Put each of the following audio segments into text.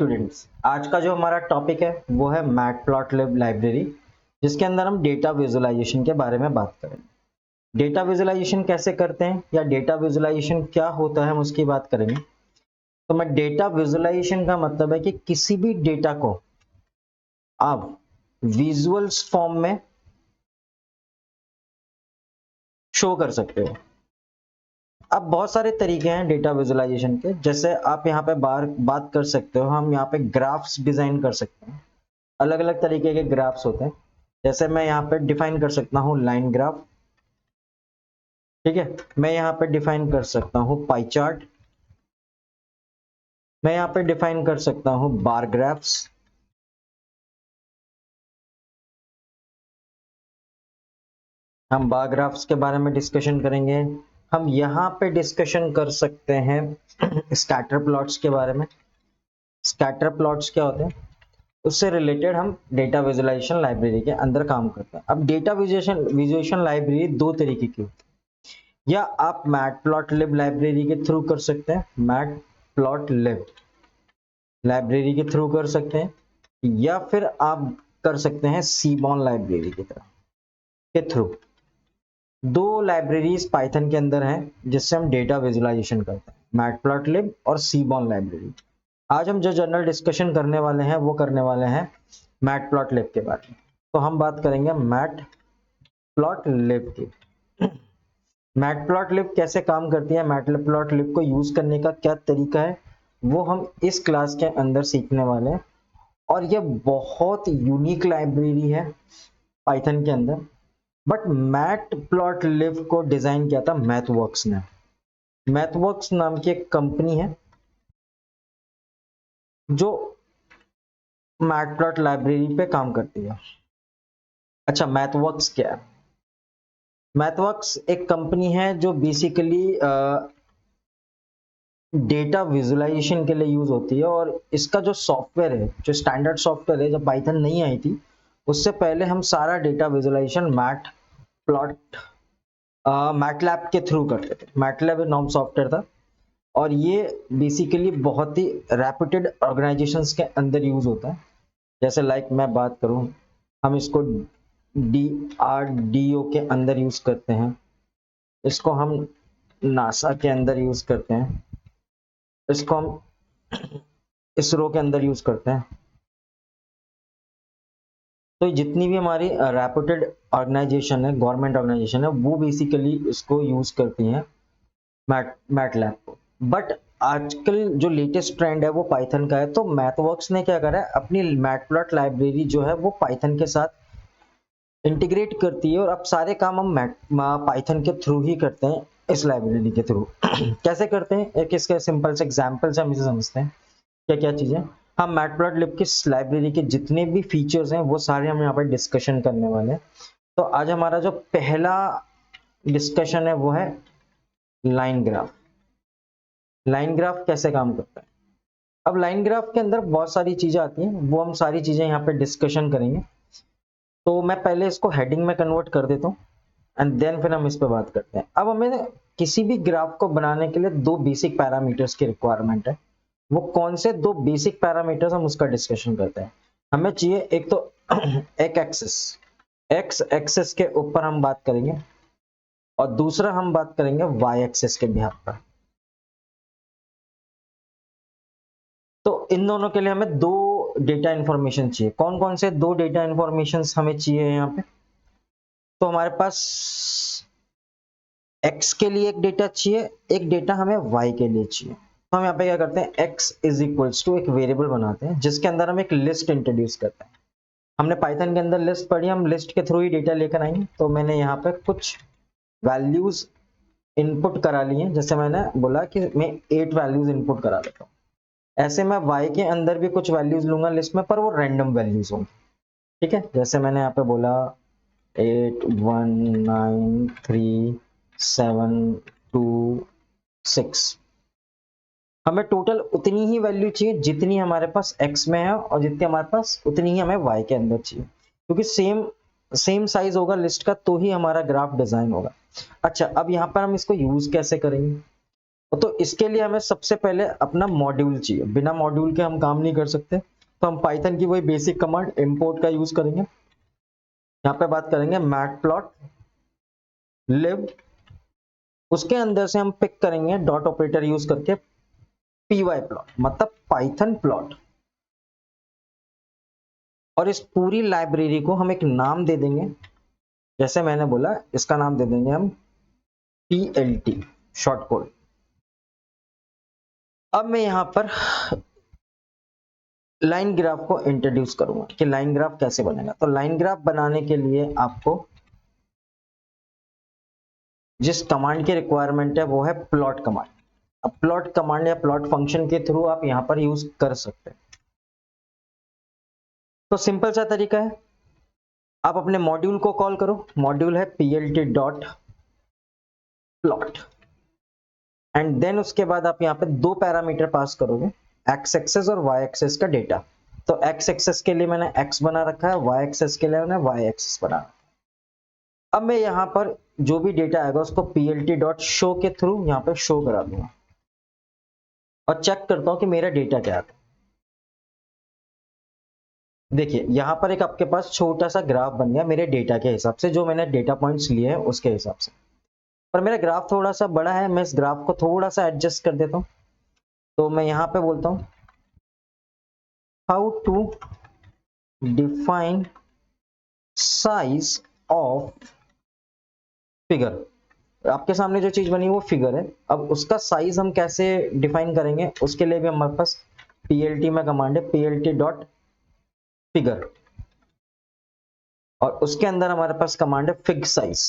Students, आज का जो हमारा टॉपिक है वो है मैटप्लॉटलिब लाइब्रेरी, जिसके अंदर हम डेटा विजुअलाइजेशन के बारे में बात करेंगे। डेटा विजुअलाइजेशन कैसे करते हैं या डेटा विजुअलाइजेशन क्या होता है हम उसकी बात करेंगे। तो मैं डेटा विजुअलाइजेशन का मतलब है कि किसी भी डेटा को आप विजुअल्स फॉर्म में शो कर सकते हो। अब बहुत सारे तरीके हैं डेटा विजुअलाइजेशन के, जैसे आप यहाँ पे बात कर सकते हो, हम यहाँ पे ग्राफ्स डिजाइन कर सकते हैं। अलग अलग तरीके के ग्राफ्स होते हैं, जैसे मैं यहाँ पे डिफाइन कर सकता हूँ लाइन ग्राफ, ठीक है। मैं यहाँ पे डिफाइन कर सकता हूँ पाई चार्ट, मैं यहाँ पे डिफाइन कर सकता हूँ बार ग्राफ्स, हम बार ग्राफ्स के बारे में डिस्कशन करेंगे। हम यहाँ पे डिस्कशन कर सकते हैं स्कैटर प्लॉट्स के बारे में। स्कैटर प्लॉट्स क्या होते हैं, उससे रिलेटेड हम डेटा विजुअलाइजेशन लाइब्रेरी के अंदर काम करते हैं। अब डेटा विजुअलाइजेशन लाइब्रेरी दो तरीके की होती है, या आप मैटप्लॉटलिब लाइब्रेरी के थ्रू कर सकते हैं, मैटप्लॉटलिब लाइब्रेरी के थ्रू कर सकते हैं, या फिर आप कर सकते हैं सीबॉर्न लाइब्रेरी की तरह के थ्रू। दो लाइब्रेरीज पाइथन के अंदर हैं जिससे हम डेटा विजुअलाइजेशन करते हैं, मैटप्लॉटलिब और सीबॉर्न लाइब्रेरी। आज हम जो जनरल डिस्कशन करने वाले हैं वो करने वाले हैं मैटप्लॉटलिब के बारे में। तो हम बात करेंगे मैटप्लॉटलिब की। मैटप्लॉटलिब कैसे काम करती है, मैटप्लॉटलिब को यूज करने का क्या तरीका है, वो हम इस क्लास के अंदर सीखने वाले हैं। और ये बहुत यूनिक लाइब्रेरी है पाइथन के अंदर। बट मैटप्लॉटलिब को डिजाइन किया था मैथवर्क्स ने। मैथवर्क्स नाम की एक कंपनी है जो मैटप्लॉट लाइब्रेरी पे काम करती है। अच्छा, मैथवर्क्स क्या है? मैथवर्क्स एक कंपनी है जो बेसिकली डेटा विजुअलाइजेशन के लिए यूज होती है। और इसका जो सॉफ्टवेयर है, जो स्टैंडर्ड सॉफ्टवेयर है, जब पाइथन नहीं आई थी उससे पहले हम सारा डेटा विजुअलाइजेशन मैटलैब के थ्रू करते थे। मैटलैब नाम सॉफ्टवेयर था और ये बेसिकली बहुत ही रेप्यूटेड ऑर्गेनाइजेशंस के अंदर यूज होता है। जैसे लाइक मैं बात करूं, हम इसको DRDO के अंदर यूज करते हैं, इसको हम नासा के अंदर यूज करते हैं, इसको हम इसरो के अंदर यूज करते हैं। तो जितनी भी हमारी रेप्यूटेड ऑर्गेनाइजेशन है, गवर्नमेंट ऑर्गेनाइजेशन है, वो बेसिकली इसको यूज करती हैं मैटलैब को। बट आजकल जो लेटेस्ट ट्रेंड है वो पाइथन का है। तो मैथवर्क्स ने क्या करा है, अपनी मैटप्लॉट लाइब्रेरी जो है वो पाइथन के साथ इंटीग्रेट करती है। और अब सारे काम हम पाइथन के थ्रू ही करते हैं, इस लाइब्रेरी के थ्रू। कैसे करते हैं, एक इसका सिंपल से एग्जांपल से हम इसे समझते हैं। क्या क्या चीजें हम मैटप्लॉटलिब की लाइब्रेरी के जितने भी फीचर्स हैं वो सारे हम यहाँ पर डिस्कशन करने वाले हैं। तो आज हमारा जो पहला डिस्कशन है वो है लाइन ग्राफ। लाइन ग्राफ कैसे काम करता है? अब लाइन ग्राफ के अंदर बहुत सारी चीजें आती हैं, वो हम सारी चीजें यहाँ पे डिस्कशन करेंगे। तो मैं पहले इसको हेडिंग में कन्वर्ट कर देता हूँ एंड देन फिर हम इस पर बात करते हैं। अब हमें किसी भी ग्राफ को बनाने के लिए दो बेसिक पैरामीटर्स की रिक्वायरमेंट है। वो कौन से दो बेसिक पैरामीटर्स, हम उसका डिस्कशन करते हैं। हमें चाहिए एक तो एक एक्स एक्सिस के ऊपर हम बात करेंगे, और दूसरा हम बात करेंगे वाई एक्सिस के बिहाफ पर। तो इन दोनों के लिए हमें दो डेटा इंफॉर्मेशन चाहिए। कौन कौन से दो डेटा इंफॉर्मेशन हमें चाहिए यहाँ पे? तो हमारे पास x के लिए एक डेटा चाहिए, एक डेटा हमें y के लिए चाहिए। तो हम यहाँ पे क्या करते हैं, x इज इक्वल्स टू एक वेरिएबल बनाते हैं जिसके अंदर हम एक लिस्ट इंट्रोड्यूस करते हैं। हमने पाइथन के अंदर लिस्ट पढ़ी, हम लिस्ट के थ्रू ही डेटा लेकर आएंगे। तो मैंने यहाँ पे कुछ वैल्यूज इनपुट करा ली हैं। जैसे मैंने बोला कि मैं 8 वैल्यूज इनपुट करा लेता हूँ, ऐसे मैं y के अंदर भी कुछ वैल्यूज लूंगा लिस्ट में, पर वो रैंडम वैल्यूज होंगी। ठीक है, जैसे मैंने यहाँ पे बोला 8 1 9 3 7 2 6। हमें टोटल उतनी ही वैल्यू चाहिए जितनी हमारे पास x में है, और जितनी हमारे पास उतनी ही हमें y के अंदर चाहिए, क्योंकि सेम साइज होगा लिस्ट का तो ही हमारा ग्राफ डिजाइन होगा। अच्छा, अब यहाँ पर हम इसको यूज कैसे करेंगे? तो इसके लिए हमें सबसे पहले अपना मॉड्यूल चाहिए, बिना मॉड्यूल के हम काम नहीं कर सकते। तो हम पाइथन की वही बेसिक कमांड इम्पोर्ट का यूज करेंगे। यहाँ पे बात करेंगे मैटप्लॉट लिब, उसके अंदर से हम पिक करेंगे डॉट ऑपरेटर यूज करके py प्लॉट, मतलब पाइथन प्लॉट। और इस पूरी लाइब्रेरी को हम एक नाम दे देंगे, जैसे मैंने बोला इसका नाम दे देंगे हम plt शॉर्ट कोड। अब मैं यहां पर लाइन ग्राफ को इंट्रोड्यूस करूंगा कि लाइन ग्राफ कैसे बनेगा। तो लाइन ग्राफ बनाने के लिए आपको जिस कमांड की रिक्वायरमेंट है वो है प्लॉट कमांड। अब प्लॉट कमांड या प्लॉट फंक्शन के थ्रू आप यहां पर यूज कर सकते हैं। तो सिंपल सा तरीका है, आप अपने मॉड्यूल को कॉल करो, मॉड्यूल है plt dot plot, and then उसके बाद आप यहाँ पे दो पैरामीटर पास करोगे, एक्स एक्सेस और वाई एक्सेस का डेटा। तो एक्स एक्सेस के लिए मैंने एक्स बना रखा है, वाई एक्सेस के लिए मैंने वाई एक्सेस बना रखा है। अब मैं यहाँ पर जो भी डेटा आएगा उसको plt डॉट शो के थ्रू यहाँ पे शो करा दूंगा और चेक करता हूं कि मेरा डेटा क्या आता है। देखिए यहाँ पर एक आपके पास छोटा सा ग्राफ बन गया मेरे डेटा के हिसाब से, जो मैंने डेटा पॉइंट्स लिए हैं उसके हिसाब से। पर मेरा ग्राफ थोड़ा सा बड़ा है, मैं इस ग्राफ को थोड़ा सा एडजस्ट कर देता हूं। तो मैं यहाँ पे बोलता हूं how to define size of figure. आपके सामने जो चीज बनी वो फिगर है, अब उसका साइज हम कैसे डिफाइन करेंगे उसके लिए भी हमारे पास plt में कमांड है plt डॉट फिगर, और उसके अंदर हमारे पास कमांड है फिग साइज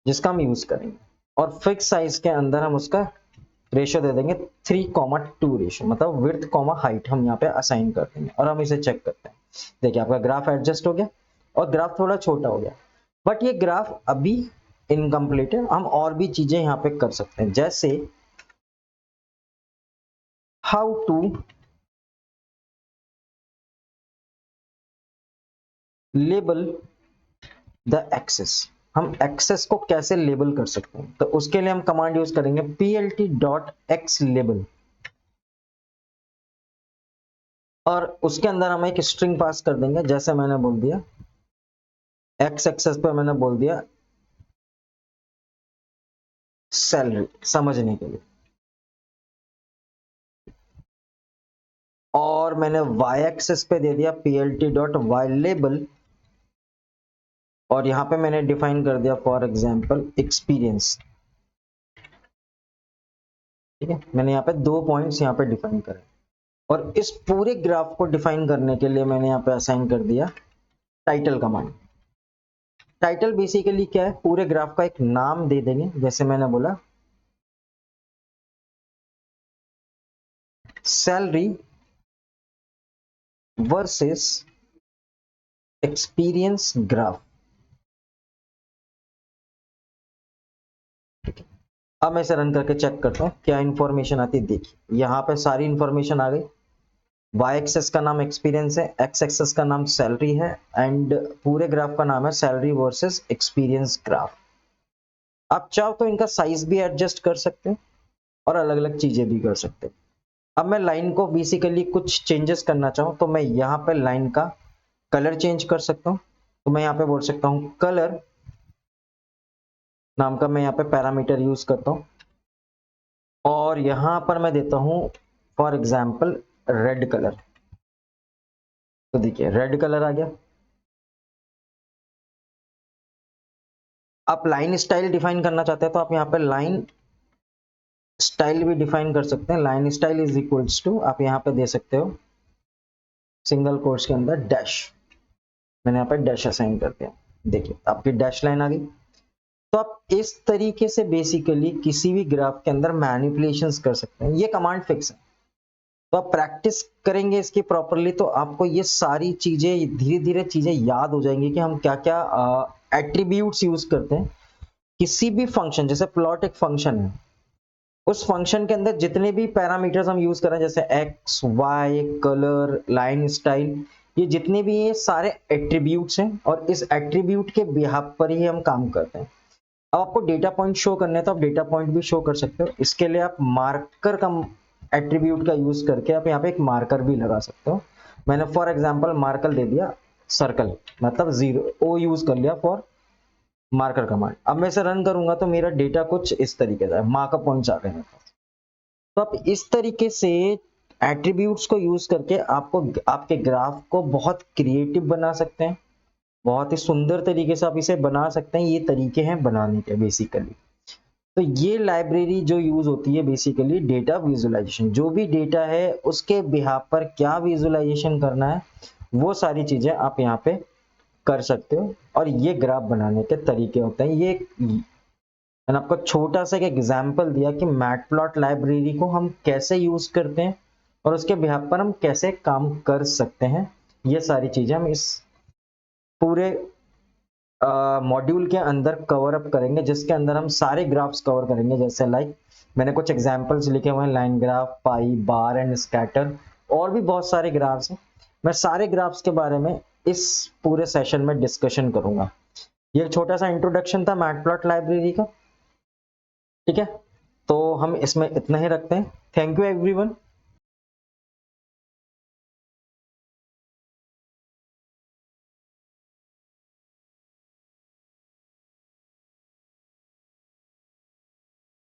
जिसका हम यूज करेंगे। और फिक्स साइज के अंदर हम उसका रेशियो दे देंगे 3:2 रेशियो, मतलब विड्थ कॉमा हाइट हम यहाँ पे असाइन कर देंगे और हम इसे चेक करते हैं। देखिए आपका ग्राफ एडजस्ट हो गया और ग्राफ थोड़ा छोटा हो गया, बट ये ग्राफ अभी इनकम्प्लीट है, हम और भी चीजें यहाँ पे कर सकते हैं, जैसे how to label the axis. हम एक्सेस को कैसे लेबल कर सकते हैं, तो उसके लिए हम कमांड यूज करेंगे plt डॉट एक्स लेबल, और उसके अंदर हम एक स्ट्रिंग पास कर देंगे, जैसे मैंने बोल दिया एक्स एक्सेस पे मैंने बोल दिया सैलरी समझने के लिए, और मैंने वाई एक्सेस पे दे दिया plt डॉट वाई लेबल, और यहां पे मैंने डिफाइन कर दिया फॉर एग्जांपल एक्सपीरियंस। ठीक है, मैंने यहाँ पे 2 पॉइंट्स यहाँ पे डिफाइन करे, और इस पूरे ग्राफ को डिफाइन करने के लिए मैंने यहाँ पे असाइन कर दिया टाइटल कमांड। टाइटल बेसिकली क्या है, पूरे ग्राफ का एक नाम दे देंगे, जैसे मैंने बोला सैलरी वर्सेस एक्सपीरियंस ग्राफ। अब मैं इसे रन करके चेक करता हूँ क्या इंफॉर्मेशन आती है। देखिए यहाँ पे सारी इंफॉर्मेशन आ गई, वाई एक्सेस का नाम एक्सपीरियंस है, एक्स एक्सेस का नाम सैलरी है, एंड पूरे ग्राफ का नाम है सैलरी वर्सेस एक्सपीरियंस ग्राफ। आप चाहो तो इनका साइज भी एडजस्ट कर सकते हैं और अलग अलग चीजें भी कर सकते हैं। अब मैं लाइन को बेसिकली कुछ चेंजेस करना चाहूँ तो मैं यहाँ पे लाइन का कलर चेंज कर सकता हूँ। तो मैं यहाँ पे बोल सकता हूँ कलर नाम का मैं यहाँ पे पैरामीटर यूज करता हूँ, और यहाँ पर मैं देता हूँ फॉर एग्जाम्पल रेड कलर। तो देखिए रेड कलर आ गया। आप लाइन स्टाइल डिफाइन करना चाहते हैं तो आप यहाँ पे लाइन स्टाइल भी डिफाइन कर सकते हैं। Line style is equals to, आप यहाँ पे दे सकते हो सिंगल कोट्स के अंदर डैश, मैंने यहाँ पे डैश असाइन कर दिया। देखिए आपकी डैश लाइन आ गई। तो आप इस तरीके से बेसिकली किसी भी ग्राफ के अंदर मैनिपुलेशंस कर सकते हैं। ये कमांड फिक्स है, तो आप प्रैक्टिस करेंगे इसकी प्रॉपरली तो आपको ये सारी चीजें धीरे धीरे चीजें याद हो जाएंगी कि हम क्या क्या एट्रीब्यूट्स यूज करते हैं किसी भी फंक्शन। जैसे प्लॉट एक फंक्शन है, उस फंक्शन के अंदर जितने भी पैरामीटर्स हम यूज कर रहे हैं जैसे x y colour line style, ये जितने भी ये सारे एट्रीब्यूट्स हैं और इस एट्रीब्यूट के बिहाफ पर ही हम काम करते हैं। अब आपको डेटा पॉइंट शो करने हैं तो आप डेटा पॉइंट भी शो कर सकते हो। इसके लिए आप मार्कर का एट्रीब्यूट का यूज करके आप यहाँ पे एक मार्कर भी लगा सकते हो। मैंने फॉर एग्जांपल मार्कर दे दिया सर्कल, मतलब 0 ओ यूज कर लिया फॉर मार्कर कमांड। अब मैं इसे रन करूंगा तो मेरा डेटा कुछ इस तरीके का है, मार्कअप पॉइंट्स आ गए मेरे पास। तो आप इस तरीके से एट्रीब्यूट्स को यूज करके आपको आपके ग्राफ को बहुत क्रिएटिव बना सकते हैं, बहुत ही सुंदर तरीके से आप इसे बना सकते हैं। ये तरीके हैं बनाने के बेसिकली। तो ये लाइब्रेरी जो यूज होती है बेसिकली डेटा विजुअलाइजेशन, जो भी डेटा है उसके बिहाफ पर क्या विजुअलाइजेशन करना है वो सारी चीजें आप यहाँ पे कर सकते हो। और ये ग्राफ बनाने के तरीके होते हैं। ये मैंने आपको छोटा सा एक एग्जांपल दिया कि मैटप्लॉट लाइब्रेरी को हम कैसे यूज करते हैं और उसके बिहाफ पर हम कैसे काम कर सकते हैं। ये सारी चीजें हम इस पूरे मॉड्यूल के अंदर कवर अप करेंगे, जिसके अंदर हम सारे ग्राफ्स कवर करेंगे। जैसे लाइक मैंने कुछ एग्जांपल्स लिखे हुए हैं, line graph, pi, bar and scatter, और भी बहुत सारे ग्राफ्स हैं। मैं सारे ग्राफ्स के बारे में इस पूरे सेशन में डिस्कशन करूंगा। ये एक छोटा सा इंट्रोडक्शन था मैटप्लॉट लाइब्रेरी का। ठीक है, तो हम इसमें इतना ही रखते हैं। Thank you everyone.